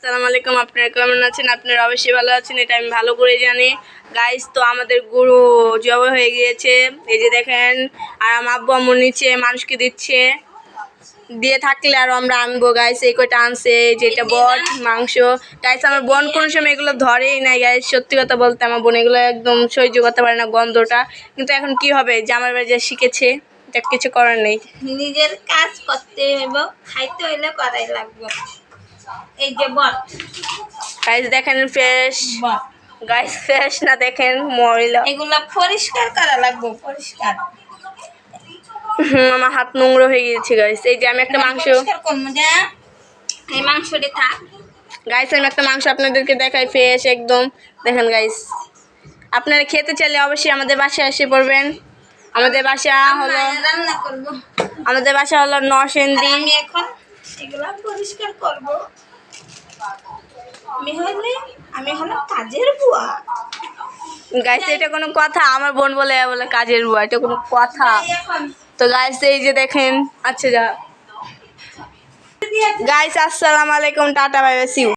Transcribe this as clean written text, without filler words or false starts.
আসসালামু আলাইকুম, আপনারা কেমন আছেন? আপনারা অবশ্যই ভালো আছেন, এটা আমি ভালো করে জানি। গাইস, তো আমাদের গরু জবাই হয়ে গিয়েছে, এই যে দেখেন। আর আমার আব্বু আম্মু নিচে মানুষকে দিচ্ছে, দিয়ে থাকলে আর আমরা আনবো। গাইস, এই কয়টা আনছে, যেটা বট মাংস। গাইস, আমার বোন কোনো সময় এগুলো ধরেই নাই। গাইস, সত্যি কথা বলতে আমার বোন এগুলো একদম সহ্য করতে পারে না গন্ধটা। কিন্তু এখন কি হবে, জামার বাড়ি যা শিখেছে, এটা কিছু করার নেই। নিজের কাজ করতে হইব, খাইতে হইলে করাই লাগবে। এই যে বট গাইস দেখেন, ফ্রেশ বট গাইস, ফ্রেশ না, দেখেন ময়লা। এগুলা পরিষ্কার করা লাগবে, পরিষ্কার। আমার হাত নোংরা হয়ে গিয়েছে। গাইস, এই যে আমি একটা মাংস, পরিষ্কার করবো যে এই মাংসটি থাক। গাইস আমি একটা মাংস আপনাদেরকে দেখাই, ফ্রেশ একদম। দেখেন গাইস, আপনারা খেতে চাইলে অবশ্যই আমাদের বাসায় এসে পড়বেন। আমাদের বাসা হলো রান্না করব। নরসিংদী। আমি এখন এগুলা পরিষ্কার করব। আমি হলো কাজের বুয়া। গাইস, এটা কোনো কথা? আমার বোন বলে বলে কাজের বুয়া, এটা কোনো কথা? এখন তো গাইস, এই যে দেখেন। আচ্ছা যা গাইস, আসসালামু আলাইকুম, tata, bye bye, see you.